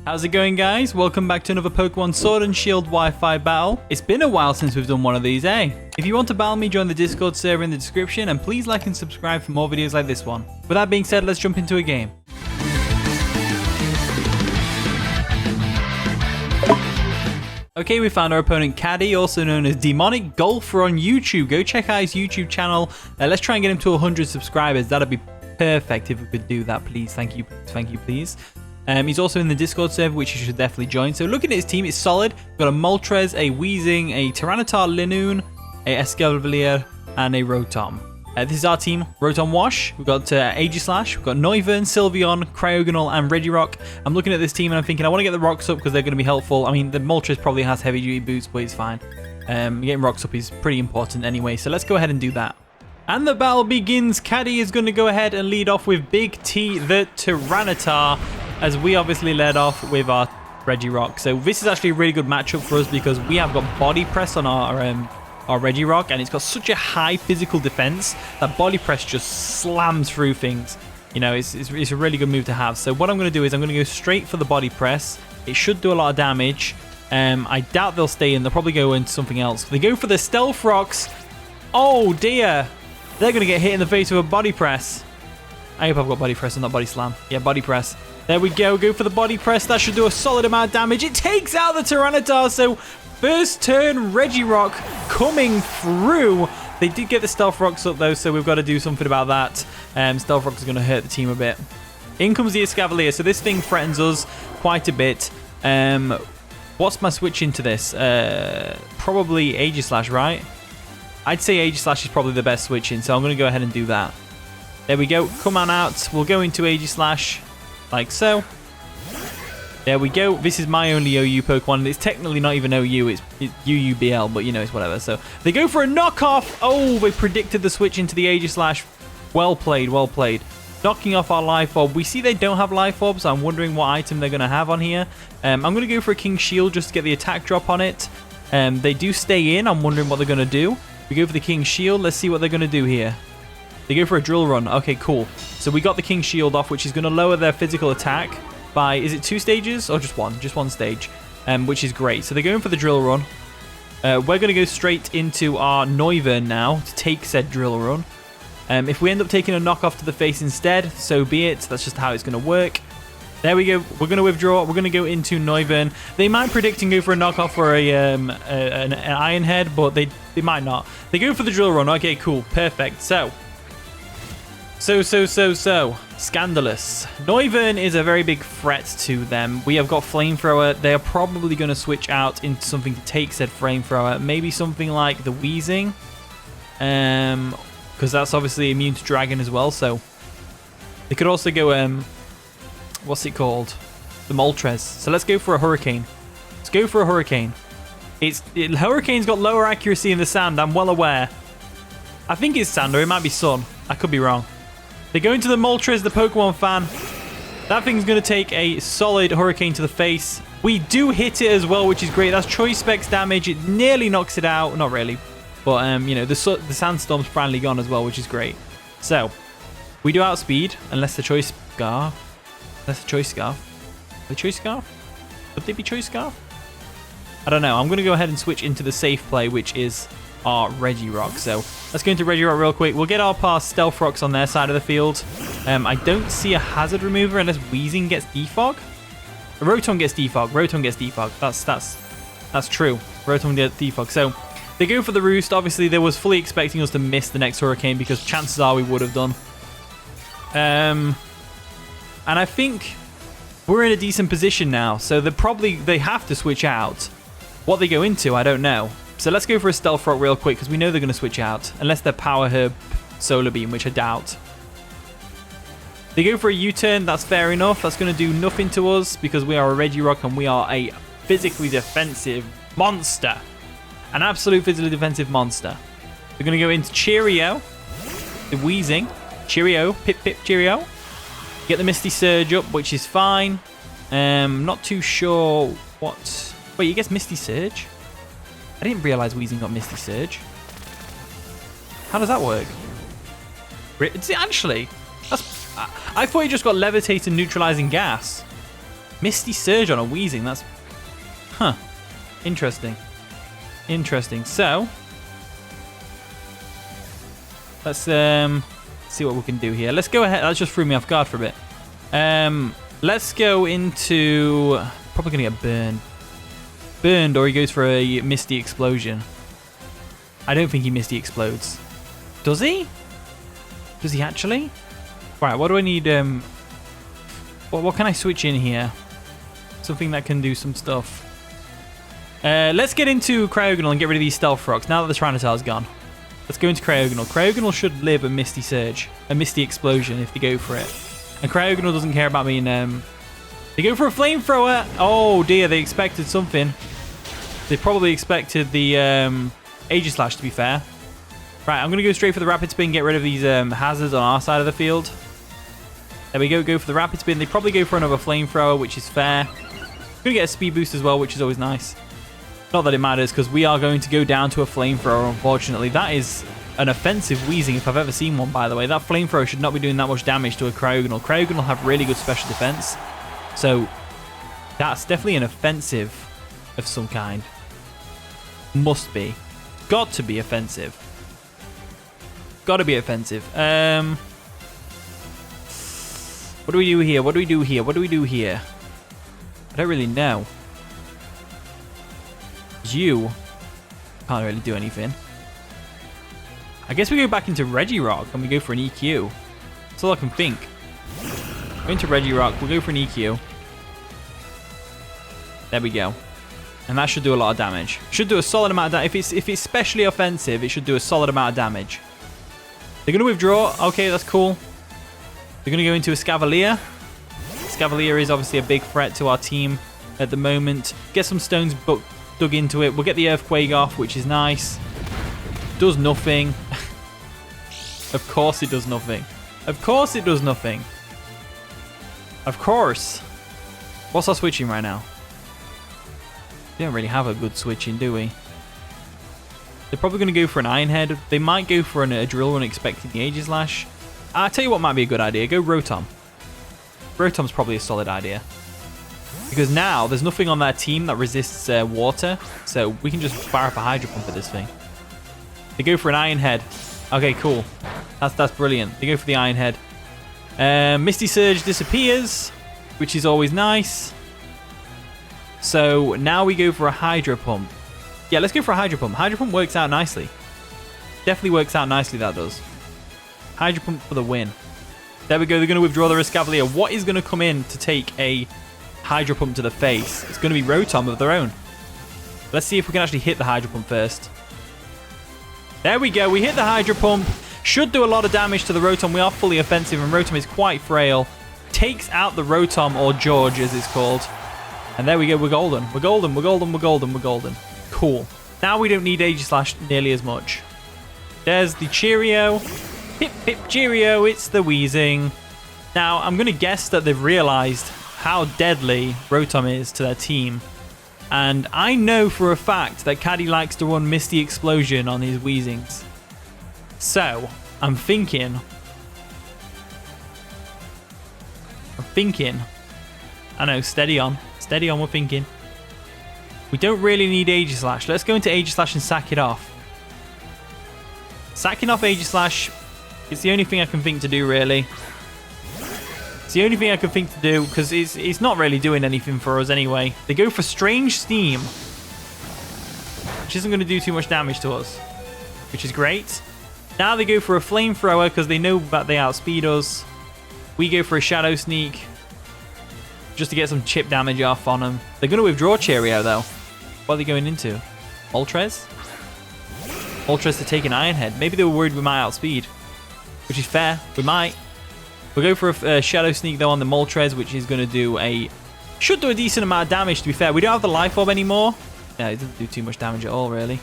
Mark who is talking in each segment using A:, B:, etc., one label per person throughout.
A: How's it going, guys? Welcome back to another Pokemon Sword and Shield Wi-Fi battle. It's been a while since we've done one of these, eh? If you want to battle me, join the Discord server in the description, and please like and subscribe for more videos like this one. With that being said, let's jump into a game. Okay, we found our opponent Caddy, also known as Demonic Golfer on YouTube. Go check out his YouTube channel. Let's try and get him to 100 subscribers. That'd be perfect if we could do that, please. Thank you, please. He's also in the Discord server, which you should definitely join. So looking at his team, it's solid. We've got a Moltres, a Weezing, a Tyranitar Linoon, a Escavalier, and a Rotom. This is our team. Rotom-Wash. We've got Aegislash. We've got Noivern, Sylveon, Cryogonal, and Regirock. I'm looking at this team and I'm thinking I want to get the rocks up because they're going to be helpful. I mean, the Moltres probably has heavy-duty boots, but it's fine. Getting rocks up is pretty important anyway, so let's go ahead and do that. And the battle begins. Caddy is going to go ahead and lead off with Big T, the Tyranitar, as we obviously led off with our Regirock. So this is actually a really good matchup for us because we have got body press on our Regirock, and it's got such a high physical defense that body press just slams through things. You know, it's a really good move to have. So what I'm going to do is I'm going to go straight for the body press. It should do a lot of damage. I doubt they'll stay in. They'll probably go into something else. They go for the Stealth Rocks. Oh dear. They're going to get hit in the face with a body press. I hope I've got body press and not body slam. Yeah, body press. There we go. Go for the body press. That should do a solid amount of damage. It takes out the Tyranitar. So first turn Regirock coming through. They did get the Stealth Rocks up though, so we've got to do something about that. Stealth Rocks are going to hurt the team a bit. In comes the Escavalier. So this thing threatens us quite a bit. What's my switch into this? Probably Aegislash, right? I'd say Aegislash is probably the best switch in, so I'm going to go ahead and do that. There we go. Come on out. We'll go into Aegislash like so. There we go. This is my only OU Pokemon. It's technically not even OU. It's UUBL, but you know, it's whatever. So they go for a knockoff. Oh, they predicted the switch into the Aegislash. Well played, well played. Knocking off our Life Orb. We see they don't have Life Orb, so I'm wondering what item they're going to have on here. I'm going to go for a King Shield just to get the attack drop on it. They do stay in. I'm wondering what they're going to do. We go for the King Shield. Let's see what they're going to do here. They go for a Drill Run. Okay, cool. So we got the King Shield off, which is going to lower their physical attack by, is it 2 stages? Or just one? Just 1 stage, which is great. So they're going for the Drill Run. We're going to go straight into our Noivern now to take said Drill Run. If we end up taking a knockoff to the face instead, so be it. That's just how it's going to work. There we go. We're going to withdraw. We're going to go into Noivern. They might predict and go for a knockoff for an Iron Head, but they might not. They go for the Drill Run. Okay, cool. Perfect. So. Scandalous. Noivern is a very big threat to them. We have got Flamethrower. They are probably going to switch out into something to take said Flamethrower. Maybe something like the Weezing. Because that's obviously immune to Dragon as well. So they could also go, what's it called? The Moltres. So let's go for a Hurricane. Let's go for a Hurricane. Hurricane's got lower accuracy in the sand. I'm well aware. I think it's sand, or it might be sun. I could be wrong. They go into the Moltres, the Pokemon fan. That thing's going to take a solid Hurricane to the face. We do hit it as well, which is great. That's Choice Specs damage. It nearly knocks it out. Not really. But, you know, the Sandstorm's finally gone as well, which is great. So, we do outspeed, unless the Choice Scarf. Unless the Choice Scarf. The Choice Scarf? Would they be Choice Scarf? I don't know. I'm going to go ahead and switch into the safe play, which is our Regirock. So let's go into Regirock real quick. We'll get our past Stealth Rocks on their side of the field. I don't see a Hazard Remover unless Weezing gets Defog. Rotom gets Defog. Rotom gets Defog. That's true. Rotom gets Defog. So they go for the Roost. Obviously, they was fully expecting us to miss the next Hurricane because chances are we would have done. And I think we're in a decent position now. So they have to switch out. What they go into, I don't know. So let's go for a Stealth Rock real quick because we know they're going to switch out. Unless they're Power Herb Solar Beam, which I doubt. They go for a U-turn. That's fair enough. That's going to do nothing to us because we are a Regirock and we are a physically defensive monster. An absolute physically defensive monster. We're going to go into Cheerio. The Weezing. Cheerio. Pip pip Cheerio. Get the Misty Surge up, which is fine. Not too sure what... Wait, he gets Misty Surge? I didn't realize Weezing got Misty Surge. How does that work? Actually, I thought he just got Levitate and Neutralizing Gas. Misty Surge on a Weezing. That's... Huh. Interesting. Interesting. So... let's see what we can do here. Let's go ahead. That just threw me off guard for a bit. Let's go into... probably going to get burned. Burned, or he goes for a Misty Explosion. I don't think he Misty Explodes. Does he? Does he actually? Right, what do I need? What can I switch in here? Something that can do some stuff. Let's get into Cryogonal and get rid of these Stealth Rocks now that the Tyranitar's gone. Let's go into Cryogonal. Cryogonal should live a Misty Surge, a Misty Explosion if they go for it. And Cryogonal doesn't care about being... they go for a Flamethrower. Oh dear, they expected something. They probably expected the Aegislash, to be fair. Right, I'm going to go straight for the Rapid Spin, get rid of these hazards on our side of the field. There we go, go for the Rapid Spin. They probably go for another Flamethrower, which is fair. Going to get a Speed Boost as well, which is always nice. Not that it matters, because we are going to go down to a Flamethrower, unfortunately. That is an offensive Weezing, if I've ever seen one, by the way. That Flamethrower should not be doing that much damage to a Cryogonal. Cryogonal have really good special defense. So, that's definitely an offensive of some kind. Must be. Got to be offensive. Got to be offensive. What do we do here? What do we do here? What do we do here? I don't really know. You can't really do anything. I guess we go back into Regirock and we go for an EQ. That's all I can think. Go into Regirock. We'll go for an EQ. There we go. And that should do a lot of damage. Should do a solid amount of damage. If it's specially offensive, it should do a solid amount of damage. They're going to withdraw. Okay, that's cool. They're going to go into a Scavalier. Scavalier is obviously a big threat to our team at the moment. Get some stones dug into it. We'll get the Earthquake off, which is nice. Does nothing. Of course it does nothing. Of course it does nothing. Of course. What's our switching right now? We don't really have a good switching, do we? They're probably going to go for an Iron Head. They might go for a Drill Run expecting the Aegislash. I'll tell you what might be a good idea. Go Rotom. Rotom's probably a solid idea. Because now there's nothing on their team that resists water. So we can just fire up a Hydro Pump at this thing. They go for an Iron Head. Okay, cool. That's brilliant. They go for the Iron Head. Misty Surge disappears, which is always nice. So now we go for a Hydro Pump. Yeah, let's go for a Hydro Pump. Hydro Pump works out nicely. Definitely works out nicely, that does. Hydro Pump for the win. There we go. They're going to withdraw the Escavalier. What is going to come in to take a Hydro Pump to the face? It's going to be Rotom of their own. Let's see if we can actually hit the Hydro Pump first. There we go. We hit the Hydro Pump. Should do a lot of damage to the Rotom. We are fully offensive, and Rotom is quite frail. Takes out the Rotom, or George as it's called. And there we go. We're golden. We're golden. We're golden. We're golden. We're golden. Cool. Now we don't need Aegislash nearly as much. There's the Cheerio. Pip, pip, Cheerio. It's the Weezing. Now, I'm going to guess that they've realized how deadly Rotom is to their team. And I know for a fact that Caddy likes to run Misty Explosion on his Weezings. So, I'm thinking... I know, steady on. Steady on, we're thinking. We don't really need Aegislash. Let's go into Aegislash and sack it off. Sacking off Aegislash is the only thing I can think to do, really. It's the only thing I can think to do, because it's not really doing anything for us anyway. They go for Strange Steam, which isn't going to do too much damage to us, which is great. Now they go for a Flamethrower, because they know that they outspeed us. We go for a Shadow Sneak, just to get some chip damage off on them. They're going to withdraw Cheerio, though. What are they going into? Moltres? Moltres to take an Iron Head. Maybe they were worried we might outspeed, which is fair. We might. We'll go for a Shadow Sneak, though, on the Moltres, which is going to do a... should do a decent amount of damage, to be fair. We don't have the Life Orb anymore. Yeah, it doesn't do too much damage at all, really.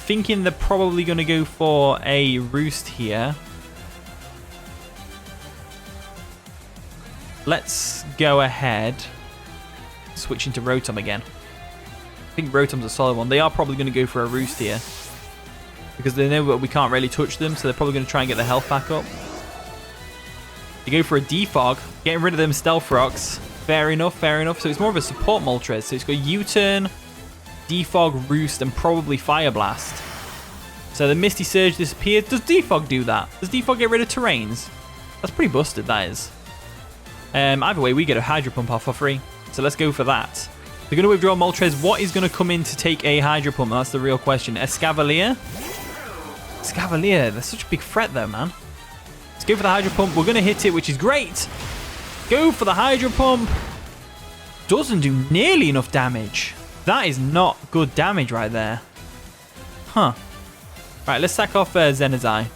A: Thinking they're probably going to go for a Roost here. Let's go ahead. Switch into Rotom again. I think Rotom's a solid one. They are probably going to go for a Roost here, because they know that we can't really touch them, so they're probably going to try and get the health back up. They go for a Defog, getting rid of them Stealth Rocks. Fair enough, fair enough. So it's more of a support Moltres. So it's got U-Turn, Defog, Roost, and probably Fire Blast. So the Misty Surge disappears. Does Defog do that? Does Defog get rid of terrains? That's pretty busted, that is. Either way, we get a Hydro Pump off for free. So let's go for that. They're going to withdraw Moltres. What is going to come in to take a Hydro Pump? That's the real question. Escavalier? Escavalier. That's such a big threat though, man. Let's go for the Hydro Pump. We're going to hit it, which is great. Go for the Hydro Pump. Doesn't do nearly enough damage. That is not good damage right there. Huh. Right, let's sack off Zenizai.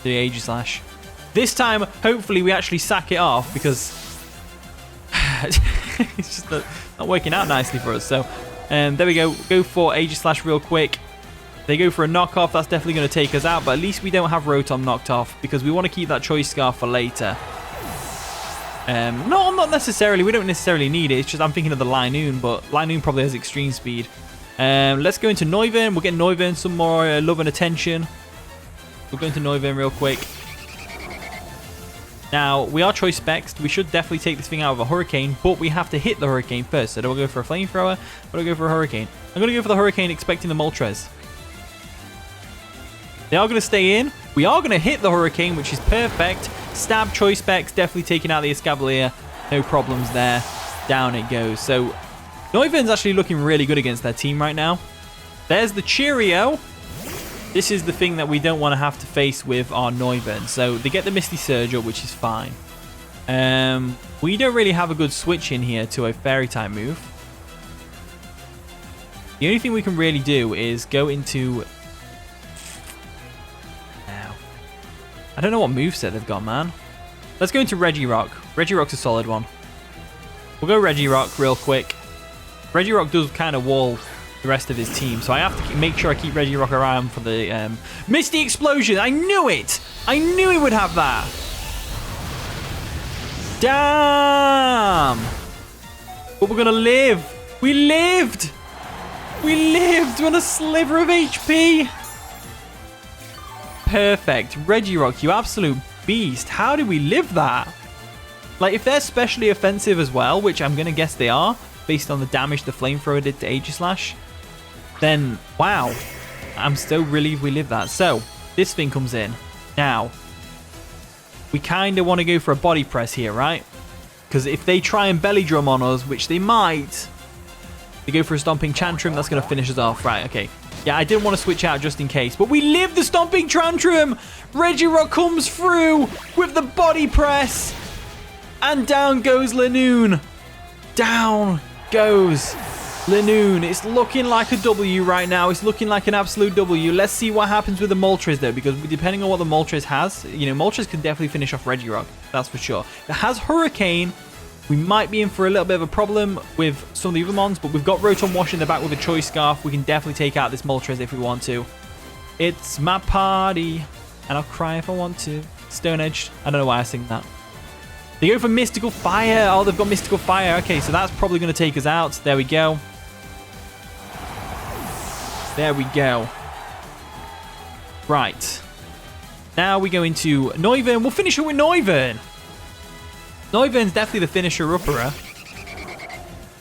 A: The Aegislash. This time, hopefully, we actually sack it off because it's just not working out nicely for us. So, there we go. Go for Aegislash real quick. They go for a knockoff. That's definitely going to take us out, but at least we don't have Rotom knocked off because we want to keep that Choice Scarf for later. No, not necessarily. We don't necessarily need it. It's just I'm thinking of the Linoon, but Linoon probably has extreme speed. Let's go into Noivern. We'll get Noivern some more love and attention. We'll go into Noivern real quick. Now, we are Choice Specs. We should definitely take this thing out of a Hurricane, but we have to hit the Hurricane first. So do I go for a Flamethrower or do I go for a Hurricane? I'm going to go for the Hurricane, expecting the Moltres. They are going to stay in. We are going to hit the Hurricane, which is perfect. Stab Choice Specs, definitely taking out the Escavalier. No problems there. Down it goes. So, Noivern's actually looking really good against their team right now. There's the Cheerio. This is the thing that we don't want to have to face with our Noivern. So they get the Misty Surge up, which is fine. We don't really have a good switch in here to a Fairy type move. The only thing we can really do is go into... I don't know what moveset they've got, man. Let's go into Regirock. Regirock's a solid one. We'll go Regirock real quick. Regirock does kind of wall the rest of his team, so I have to make sure I keep Regirock around for the Misty Explosion. I knew it! I knew he would have that! Damn! But we're gonna live! We lived! We lived on a sliver of HP! Perfect. Regirock, you absolute beast. How did we live that? Like, if they're specially offensive as well, which I'm going to guess they are, based on the damage the Flamethrower did to Aegislash, then, wow. I'm still relieved we lived that. So, this thing comes in. Now, we kind of want to go for a body press here, right? Because if they try and belly drum on us, which they might, they go for a Stomping Tantrum, that's going to finish us off. Right, okay. Yeah, I didn't want to switch out just in case, but we live the Stomping Tantrum! Regirock comes through with the body press! And down goes Linoon! Down goes Linoon. It's looking like a W right now. It's looking like an absolute W. Let's see what happens with the Moltres, though, because depending on what the Moltres has, you know, Moltres can definitely finish off Regirock. That's for sure. If it has Hurricane, we might be in for a little bit of a problem with some of the other mons, but we've got Rotom-Wash in the back with a Choice Scarf. We can definitely take out this Moltres if we want to. It's my party, and I'll cry if I want to. Stone Edge. I don't know why I sing that. They go for Mystical Fire. Oh, they've got Mystical Fire. Okay, so that's probably going to take us out. There we go. There we go. Right. Now we go into Noivern. We'll finish it with Noivern. Noivern's definitely the finisher-upper.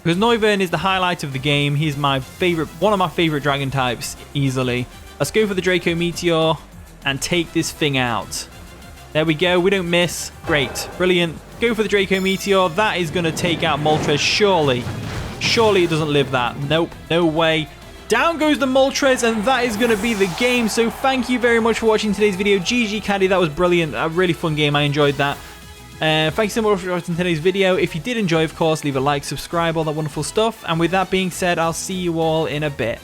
A: Because Noivern is the highlight of the game. He's my favorite, one of my favorite dragon types, easily. Let's go for the Draco Meteor and take this thing out. There we go. We don't miss. Great. Brilliant. Go for the Draco Meteor. That is going to take out Moltres, surely. Surely it doesn't live that. Nope. No way. Down goes the Moltres, and that is going to be the game. So thank you very much for watching today's video. GG, Caddy. That was brilliant. A really fun game. I enjoyed that. Thanks so much for watching today's video. If you did enjoy, of course, leave a like, subscribe, all that wonderful stuff. And with that being said, I'll see you all in a bit.